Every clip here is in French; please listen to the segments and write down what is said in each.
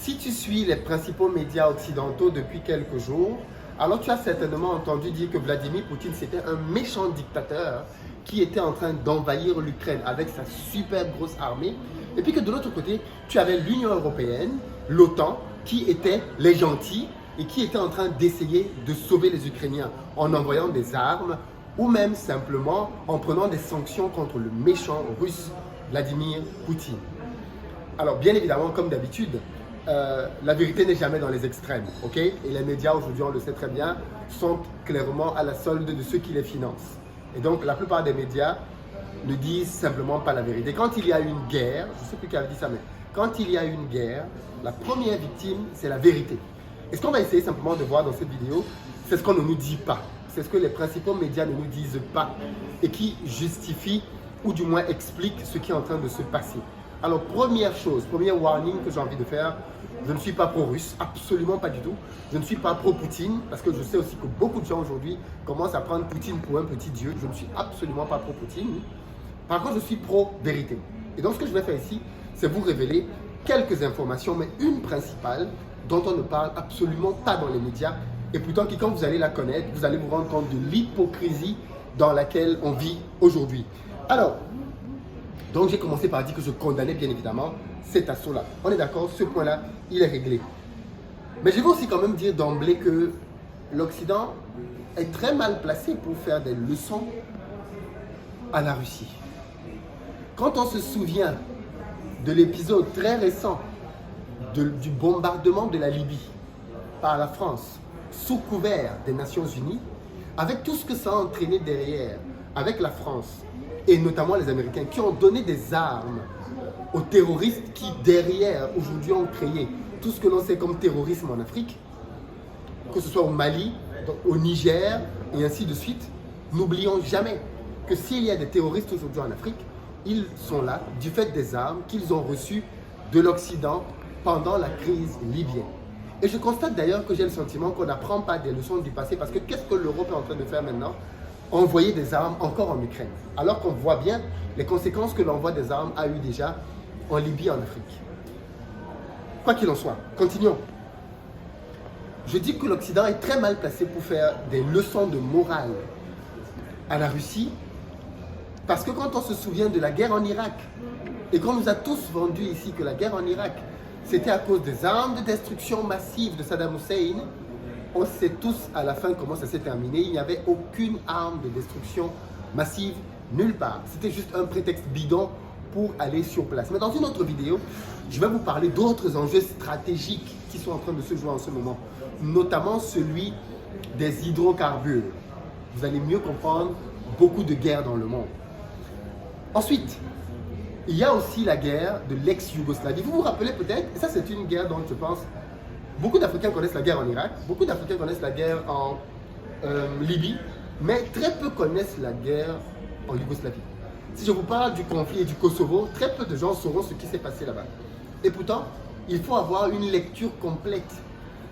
Si tu suis les principaux médias occidentaux depuis quelques jours, alors tu as certainement entendu dire que Vladimir Poutine, c'était un méchant dictateur qui était en train d'envahir l'Ukraine avec sa super grosse armée. Et puis que de l'autre côté, tu avais l'Union européenne, l'OTAN, qui étaient les gentils et qui étaient en train d'essayer de sauver les Ukrainiens en envoyant des armes ou même simplement en prenant des sanctions contre le méchant russe Vladimir Poutine. Alors bien évidemment, comme d'habitude, la vérité n'est jamais dans les extrêmes, ok? Et les médias aujourd'hui, on le sait très bien, sont clairement à la solde de ceux qui les financent. Et donc la plupart des médias ne disent simplement pas la vérité. Quand il y a une guerre, je ne sais plus qui avait dit ça, mais quand il y a une guerre, la première victime, c'est la vérité. Et ce qu'on va essayer simplement de voir dans cette vidéo, c'est ce qu'on ne nous dit pas. C'est ce que les principaux médias ne nous disent pas et qui justifie ou du moins explique ce qui est en train de se passer. Alors première chose, premier warning que j'ai envie de faire, je ne suis pas pro-russe, absolument pas du tout. Je ne suis pas pro-Poutine parce que je sais aussi que beaucoup de gens aujourd'hui commencent à prendre Poutine pour un petit dieu. Je ne suis absolument pas pro-Poutine. Par contre, je suis pro-vérité. Et donc ce que je vais faire ici, c'est vous révéler quelques informations, mais une principale dont on ne parle absolument pas dans les médias et pourtant quand vous allez la connaître, vous allez vous rendre compte de l'hypocrisie dans laquelle on vit aujourd'hui. Alors, donc j'ai commencé par dire que je condamnais bien évidemment cet assaut-là. On est d'accord, ce point-là, il est réglé. Mais je vais aussi quand même dire d'emblée que l'Occident est très mal placé pour faire des leçons à la Russie. Quand on se souvient de l'épisode très récent du bombardement de la Libye par la France, sous couvert des Nations Unies, avec tout ce que ça a entraîné derrière, avec la France, et notamment les Américains, qui ont donné des armes aux terroristes qui, derrière, aujourd'hui, ont créé tout ce que l'on sait comme terrorisme en Afrique, que ce soit au Mali, au Niger, et ainsi de suite. N'oublions jamais que s'il y a des terroristes aujourd'hui en Afrique, ils sont là du fait des armes qu'ils ont reçues de l'Occident pendant la crise libyenne. Et je constate d'ailleurs que j'ai le sentiment qu'on n'apprend pas des leçons du passé, parce que qu'est-ce que l'Europe est en train de faire maintenant? Envoyer des armes encore en Ukraine, alors qu'on voit bien les conséquences que l'envoi des armes a eu déjà en Libye et en Afrique. Quoi qu'il en soit, continuons. Je dis que l'Occident est très mal placé pour faire des leçons de morale à la Russie, parce que quand on se souvient de la guerre en Irak, et qu'on nous a tous vendu ici que la guerre en Irak, c'était à cause des armes de destruction massive de Saddam Hussein, on sait tous à la fin comment ça s'est terminé. Il n'y avait aucune arme de destruction massive nulle part. C'était juste un prétexte bidon pour aller sur place. Mais dans une autre vidéo, je vais vous parler d'autres enjeux stratégiques qui sont en train de se jouer en ce moment, notamment celui des hydrocarbures. Vous allez mieux comprendre beaucoup de guerres dans le monde. Ensuite, il y a aussi la guerre de l'ex-Yougoslavie. Vous vous rappelez peut-être, et ça c'est une guerre dont je pense beaucoup d'Africains connaissent la guerre en Irak, beaucoup d'Africains connaissent la guerre en Libye, mais très peu connaissent la guerre en Yougoslavie. Si je vous parle du conflit et du Kosovo, très peu de gens sauront ce qui s'est passé là-bas. Et pourtant, il faut avoir une lecture complète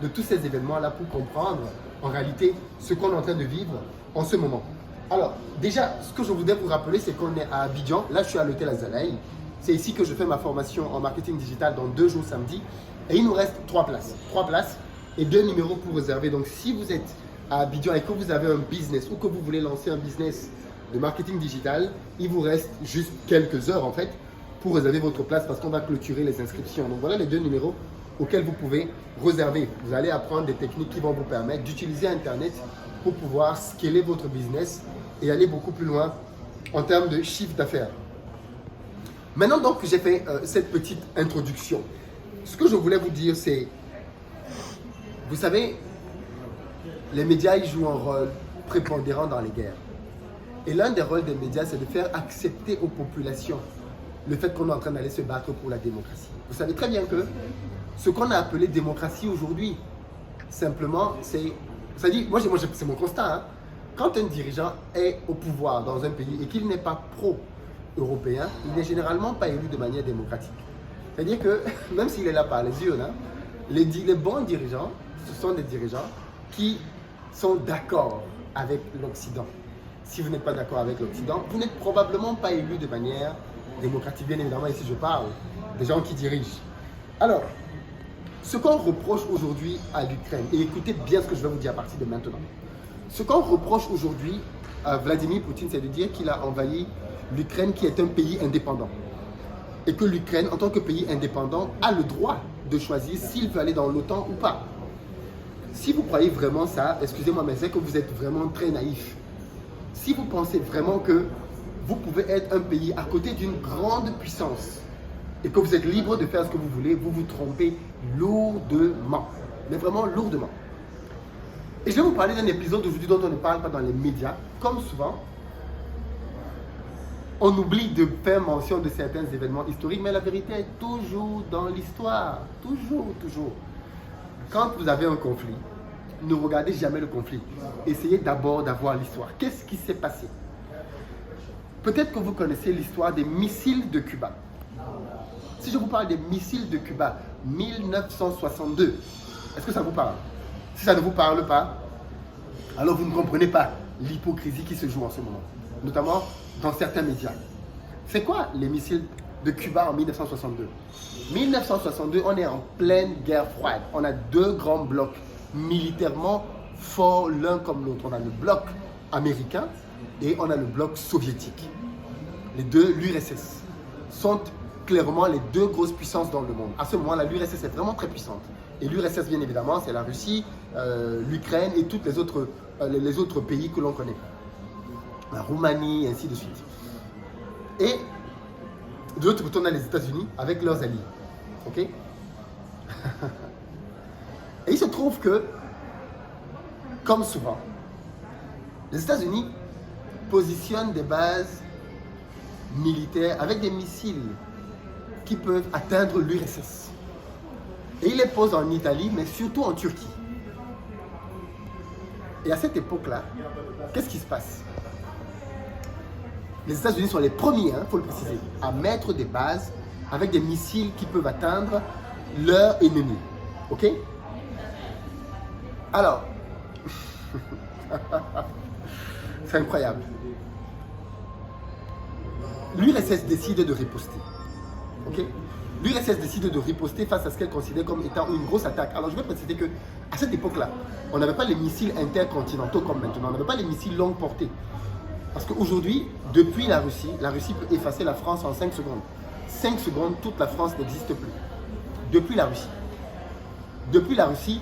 de tous ces événements-là pour comprendre en réalité ce qu'on est en train de vivre en ce moment. Alors, déjà, ce que je voudrais vous rappeler, c'est qu'on est à Abidjan. Là, je suis à l'hôtel Azalaï. C'est ici que je fais ma formation en marketing digital dans 2 jours samedi. Et il nous reste 3 places. 3 places et 2 numéros pour réserver. Donc, si vous êtes à Abidjan et que vous avez un business ou que vous voulez lancer un business de marketing digital, il vous reste juste quelques heures en fait pour réserver votre place parce qu'on va clôturer les inscriptions. Donc, voilà les 2 numéros auxquels vous pouvez réserver. Vous allez apprendre des techniques qui vont vous permettre d'utiliser Internet pour pouvoir scaler votre business et aller beaucoup plus loin en termes de chiffre d'affaires. Maintenant donc que j'ai fait cette petite introduction, ce que je voulais vous dire c'est, vous savez, les médias ils jouent un rôle prépondérant dans les guerres. Et l'un des rôles des médias c'est de faire accepter aux populations le fait qu'on est en train d'aller se battre pour la démocratie. Vous savez très bien que ce qu'on a appelé démocratie aujourd'hui, simplement c'est, c'est-à-dire, moi c'est mon constat, hein. Quand un dirigeant est au pouvoir dans un pays et qu'il n'est pas pro-européen, il n'est généralement pas élu de manière démocratique. C'est-à-dire que, même s'il est là par les urnes, hein, les bons dirigeants, ce sont des dirigeants qui sont d'accord avec l'Occident. Si vous n'êtes pas d'accord avec l'Occident, vous n'êtes probablement pas élu de manière démocratique. Bien évidemment, ici je parle des gens qui dirigent. Alors, Ce qu'on reproche aujourd'hui à l'Ukraine, et écoutez bien ce que je vais vous dire à partir de maintenant, ce qu'on reproche aujourd'hui à Vladimir Poutine, c'est de dire qu'il a envahi l'Ukraine qui est un pays indépendant. Et que l'Ukraine, en tant que pays indépendant, a le droit de choisir s'il veut aller dans l'OTAN ou pas. Si vous croyez vraiment ça, excusez-moi, mais c'est que vous êtes vraiment très naïf. Si vous pensez vraiment que vous pouvez être un pays à côté d'une grande puissance et que vous êtes libre de faire ce que vous voulez, vous vous trompez lourdement. Mais vraiment lourdement. Et je vais vous parler d'un épisode aujourd'hui dont on ne parle pas dans les médias. Comme souvent, on oublie de faire mention de certains événements historiques, mais la vérité est toujours dans l'histoire. Toujours, toujours. Quand vous avez un conflit, ne regardez jamais le conflit. Essayez d'abord d'avoir l'histoire. Qu'est-ce qui s'est passé? Peut-être que vous connaissez l'histoire des missiles de Cuba. Si je vous parle des missiles de Cuba, 1962, est-ce que ça vous parle? Si ça ne vous parle pas, alors vous ne comprenez pas l'hypocrisie qui se joue en ce moment, notamment dans certains médias. C'est quoi les missiles de Cuba en 1962? 1962, on est en pleine guerre froide. On a deux grands blocs militairement forts l'un comme l'autre. On a le bloc américain et on a le bloc soviétique. Les deux, l'URSS, sont clairement les deux grosses puissances dans le monde. À ce moment-là, l'URSS est vraiment très puissante. Et l'URSS, bien évidemment, c'est la Russie, l'Ukraine et tous les autres pays que l'on connaît. La Roumanie, et ainsi de suite. Et de l'autre côté, on a les États-Unis avec leurs alliés. Ok? Et il se trouve que, comme souvent, les États-Unis positionnent des bases militaires avec des missiles qui peuvent atteindre l'URSS. Et ils les posent en Italie, mais surtout en Turquie. Et à cette époque-là, qu'est-ce qui se passe? Les États-Unis sont les premiers, il faut le préciser, à mettre des bases avec des missiles qui peuvent atteindre leur ennemi. Ok? Alors, c'est incroyable. L'URSS décide de riposter. Ok? L'URSS décide de riposter face à ce qu'elle considère comme étant une grosse attaque. Alors je vais préciser que à cette époque-là, on n'avait pas les missiles intercontinentaux comme maintenant. On n'avait pas les missiles longue portée. Parce qu'aujourd'hui, depuis la Russie peut effacer la France en 5 secondes. 5 secondes, toute la France n'existe plus. Depuis la Russie. Depuis la Russie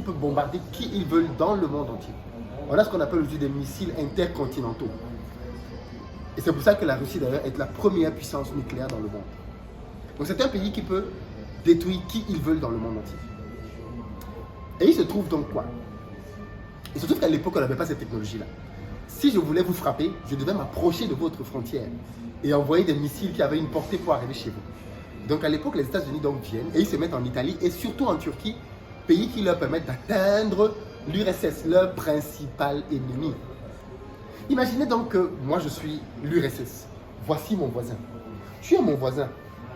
peut bombarder qui ils veulent dans le monde entier. On a ce qu'on appelle aujourd'hui des missiles intercontinentaux. Et c'est pour ça que la Russie d'ailleurs est la première puissance nucléaire dans le monde. Donc c'est un pays qui peut détruire qui ils veulent dans le monde entier. Et il se trouve donc quoi? Il se trouve qu'à l'époque, on n'avait pas cette technologie-là. Si je voulais vous frapper, je devais m'approcher de votre frontière et envoyer des missiles qui avaient une portée pour arriver chez vous. Donc à l'époque, les États-Unis donc viennent et ils se mettent en Italie et surtout en Turquie, pays qui leur permettent d'atteindre l'URSS, leur principal ennemi. Imaginez donc que moi je suis l'URSS. Voici mon voisin. Tu es mon voisin,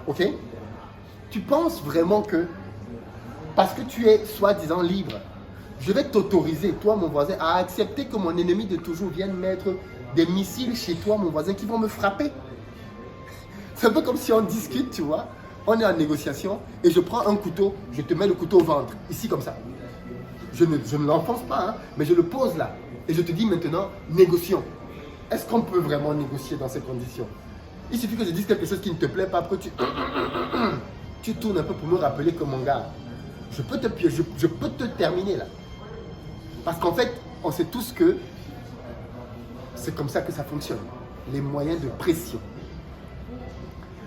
ok? Tu penses vraiment que parce que tu es soi-disant libre, je vais t'autoriser, toi mon voisin, à accepter que mon ennemi de toujours vienne mettre des missiles chez toi, mon voisin, qui vont me frapper? C'est un peu comme si on discute, tu vois. On est en négociation et je prends un couteau, je te mets le couteau au ventre, ici comme ça. Je ne l'enfonce pas, hein, mais je le pose là. Et je te dis maintenant, négocions. Est-ce qu'on peut vraiment négocier dans ces conditions? Il suffit que je dise quelque chose qui ne te plaît pas, après tu tournes un peu pour me rappeler que mon gars, je peux te terminer là. Parce qu'en fait, on sait tous que c'est comme ça que ça fonctionne. Les moyens de pression.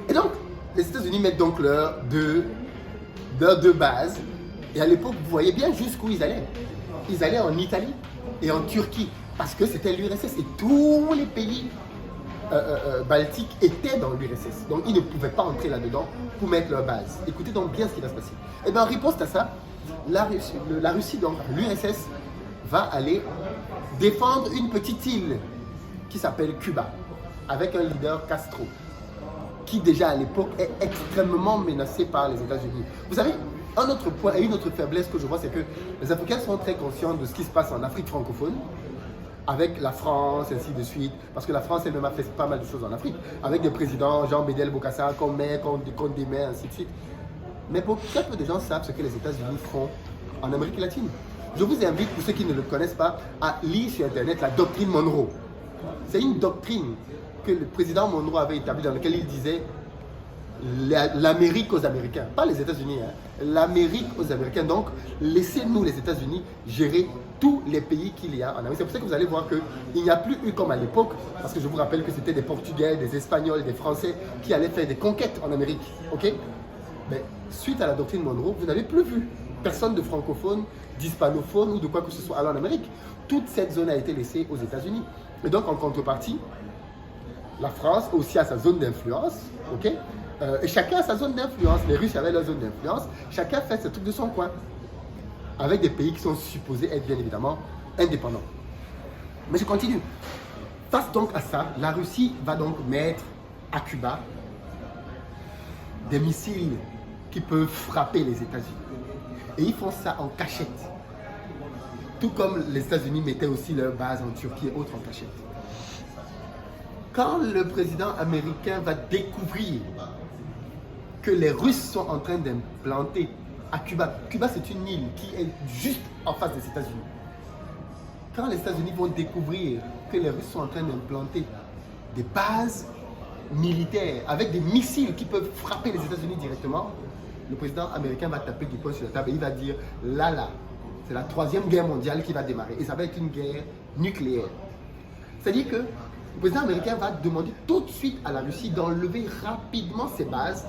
Et donc, les États-Unis mettent donc leurs deux bases. Et à l'époque, vous voyez bien jusqu'où ils allaient. Ils allaient en Italie et en Turquie. Parce que c'était l'URSS. Et tous les pays baltiques étaient dans l'URSS. Donc, ils ne pouvaient pas entrer là-dedans pour mettre leur base. Écoutez donc bien ce qui va se passer. Et bien, en riposte à ça, la Russie, donc l'URSS, va aller défendre une petite île qui s'appelle Cuba, avec un leader Castro, qui déjà à l'époque est extrêmement menacé par les États-Unis. Vous savez, un autre point et une autre faiblesse que je vois, c'est que les Africains sont très conscients de ce qui se passe en Afrique francophone, avec la France, ainsi de suite, parce que la France elle-même a fait pas mal de choses en Afrique, avec des présidents, Jean Bédel Bokassa, qu'on met, qu'on démet, ainsi de suite. Mais très peu de gens savent ce que les États-Unis font en Amérique latine. Je vous invite, pour ceux qui ne le connaissent pas, à lire sur Internet la doctrine Monroe. C'est une doctrine que le président Monroe avait établie dans laquelle il disait l'Amérique aux Américains, pas les États-Unis, hein, l'Amérique aux Américains. Donc, laissez-nous les États-Unis gérer tous les pays qu'il y a en Amérique. C'est pour ça que vous allez voir qu'il n'y a plus eu comme à l'époque, parce que je vous rappelle que c'était des Portugais, des Espagnols, des Français qui allaient faire des conquêtes en Amérique. Ok? Mais suite à la doctrine Monroe, vous n'avez plus vu personne de francophone, d'hispanophone ou de quoi que ce soit aller en Amérique. Toute cette zone a été laissée aux États-Unis. Et donc, en contrepartie, la France aussi a sa zone d'influence. Ok? Et chacun a sa zone d'influence. Les Russes avaient leur zone d'influence. Chacun fait ses trucs de son coin. Avec des pays qui sont supposés être bien évidemment indépendants. Mais je continue. Face donc à ça, la Russie va donc mettre à Cuba des missiles qui peuvent frapper les États-Unis. Et ils font ça en cachette. Tout comme les États-Unis mettaient aussi leur base en Turquie et autres en cachette. Quand le président américain va découvrir que les Russes sont en train d'implanter à Cuba. Cuba, c'est une île qui est juste en face des États-Unis. Quand les États-Unis vont découvrir que les Russes sont en train d'implanter des bases militaires avec des missiles qui peuvent frapper les États-Unis directement, le président américain va taper du poing sur la table et il va dire là, c'est la 3e guerre mondiale qui va démarrer et ça va être une guerre nucléaire. C'est-à-dire que le président américain va demander tout de suite à la Russie d'enlever rapidement ses bases.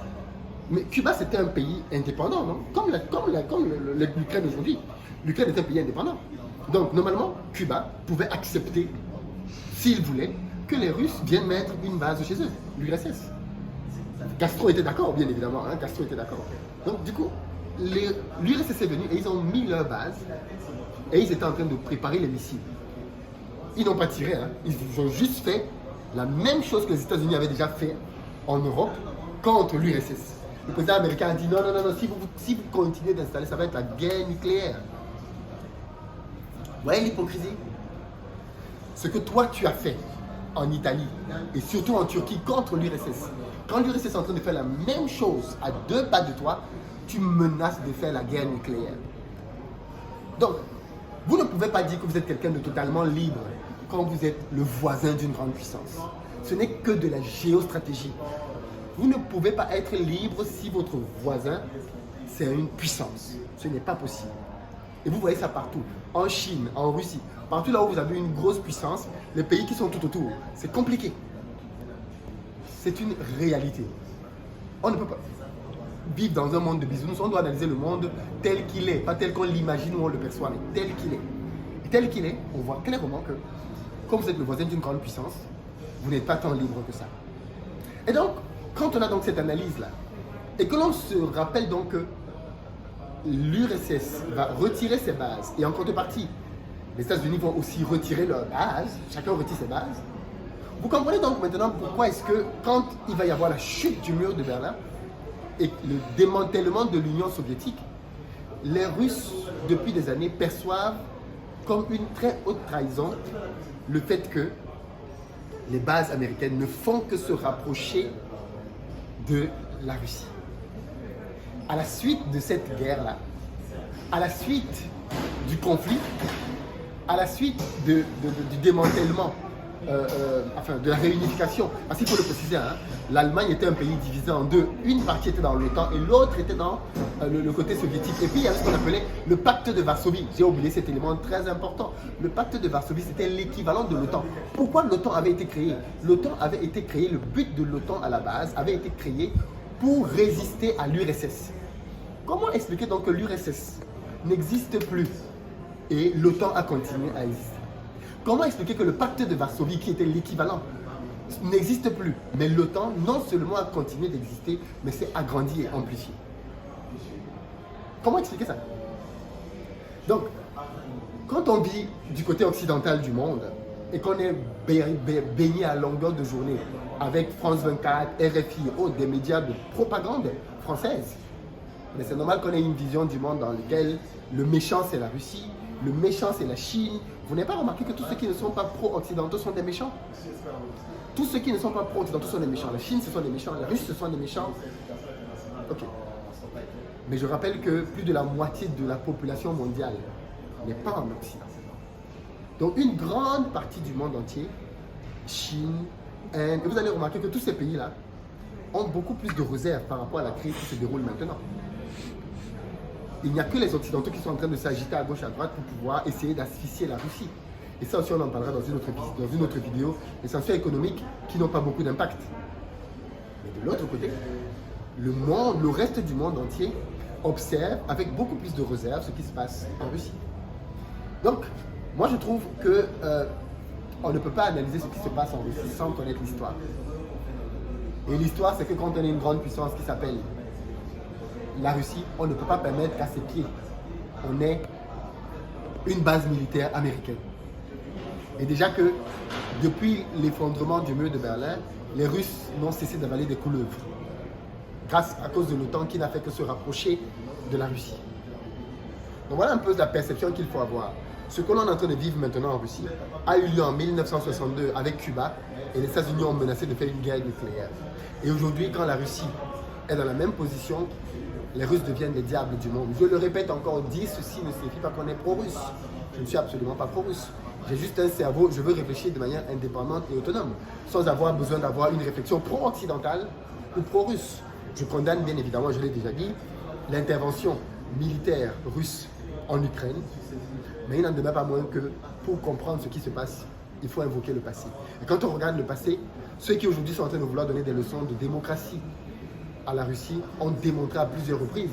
Mais Cuba, c'était un pays indépendant, non? Comme l'Ukraine aujourd'hui. L'Ukraine est un pays indépendant. Donc, normalement, Cuba pouvait accepter, s'il voulait, que les Russes viennent mettre une base chez eux, l'URSS. Castro était d'accord, bien évidemment. Hein? Castro était d'accord. Donc, du coup, l'URSS est venu et ils ont mis leur base et ils étaient en train de préparer les missiles. Ils n'ont pas tiré, hein? Ils ont juste fait la même chose que les États-Unis avaient déjà fait en Europe contre l'URSS. Le président américain a dit non, si vous continuez d'installer, ça va être la guerre nucléaire. Vous voyez l'hypocrisie? Ce que toi tu as fait en Italie et surtout en Turquie contre l'URSS, quand l'URSS est en train de faire la même chose à 2 pas de toi, tu menaces de faire la guerre nucléaire. Donc, vous ne pouvez pas dire que vous êtes quelqu'un de totalement libre quand vous êtes le voisin d'une grande puissance. Ce n'est que de la géostratégie. Vous ne pouvez pas être libre si votre voisin, c'est une puissance. Ce n'est pas possible. Et vous voyez ça partout. En Chine, en Russie, partout là où vous avez une grosse puissance, les pays qui sont tout autour, c'est compliqué. C'est une réalité. On ne peut pas vivre dans un monde de bisounours. On doit analyser le monde tel qu'il est, pas tel qu'on l'imagine ou on le perçoit, mais tel qu'il est. Et tel qu'il est, on voit clairement que, comme vous êtes le voisin d'une grande puissance, vous n'êtes pas tant libre que ça. Et donc, quand on a donc cette analyse-là, et que l'on se rappelle donc que l'URSS va retirer ses bases, et en contrepartie, les États-Unis vont aussi retirer leurs bases, chacun retire ses bases, vous comprenez donc maintenant pourquoi est-ce que quand il va y avoir la chute du mur de Berlin et le démantèlement de l'Union soviétique, les Russes, depuis des années, perçoivent comme une très haute trahison le fait que les bases américaines ne font que se rapprocher de la Russie. À la suite de cette guerre-là, à la suite du conflit, à la suite du démantèlement, de la réunification, parce qu'il faut le préciser, hein, l'Allemagne était un pays divisé en deux. Une partie était dans l'OTAN et l'autre était dans le côté soviétique. Et puis il y avait ce qu'on appelait le pacte de Varsovie. J'ai oublié cet élément très important. Le pacte de Varsovie, c'était l'équivalent de l'OTAN. Pourquoi l'OTAN avait été créé? L'OTAN avait été créé, le but de l'OTAN à la base avait été créé pour résister à l'URSS. Comment expliquer donc que l'URSS n'existe plus et l'OTAN a continué à exister? Comment expliquer que le pacte de Varsovie, qui était l'équivalent, n'existe plus, mais l'OTAN non seulement a continué d'exister, mais s'est agrandi et amplifié? Comment expliquer ça? Donc, quand on vit du côté occidental du monde et qu'on est baigné à longueur de journée avec France 24, RFI et autres, des médias de propagande française, mais c'est normal qu'on ait une vision du monde dans lequel le méchant c'est la Russie, le méchant c'est la Chine. Vous n'avez pas remarqué que tous ceux qui ne sont pas pro-occidentaux sont des méchants? Tous ceux qui ne sont pas pro-occidentaux sont des méchants. La Chine, ce sont des méchants. La Russie, ce sont des méchants. Ok. Mais je rappelle que plus de la moitié de la population mondiale n'est pas en Occident. Donc une grande partie du monde entier, Chine, Inde, et vous allez remarquer que tous ces pays-là ont beaucoup plus de réserves par rapport à la crise qui se déroule maintenant. Il n'y a que les Occidentaux qui sont en train de s'agiter à gauche et à droite pour pouvoir essayer d'asphyxier la Russie. Et ça aussi, on en parlera dans une autre vidéo, les sanctions économiques qui n'ont pas beaucoup d'impact. Mais de l'autre côté, le reste du monde entier observe avec beaucoup plus de réserve ce qui se passe en Russie. Donc, moi je trouve que on ne peut pas analyser ce qui se passe en Russie sans connaître l'histoire. Et l'histoire, c'est que quand on est une grande puissance qui s'appelle la Russie, on ne peut pas permettre qu'à ses pieds, on ait une base militaire américaine. Et déjà que depuis l'effondrement du mur de Berlin, les Russes n'ont cessé d'avaler des couleuvres, grâce à cause de l'OTAN qui n'a fait que se rapprocher de la Russie. Donc voilà un peu la perception qu'il faut avoir. Ce que l'on est en train de vivre maintenant en Russie a eu lieu en 1962 avec Cuba et les États-Unis ont menacé de faire une guerre nucléaire. Et aujourd'hui, quand la Russie est dans la même position, les Russes deviennent les diables du monde. Je le répète encore, dire ceci ne signifie pas qu'on est pro-russe. Je ne suis absolument pas pro-russe. J'ai juste un cerveau, je veux réfléchir de manière indépendante et autonome, sans avoir besoin d'avoir une réflexion pro-occidentale ou pro-russe. Je condamne bien évidemment, je l'ai déjà dit, l'intervention militaire russe en Ukraine, mais il n'en demeure pas moins que pour comprendre ce qui se passe, il faut invoquer le passé. Et quand on regarde le passé, ceux qui aujourd'hui sont en train de vouloir donner des leçons de démocratie à la Russie ont démontré à plusieurs reprises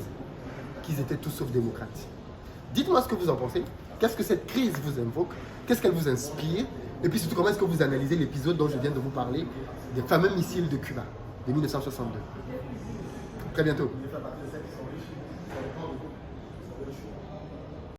qu'ils étaient tous sauf démocrates. Dites-moi ce que vous en pensez. Qu'est-ce que cette crise vous invoque? Qu'est-ce qu'elle vous inspire? Et puis surtout, comment est-ce que vous analysez l'épisode dont je viens de vous parler, des fameux missiles de Cuba de 1962? Très bientôt.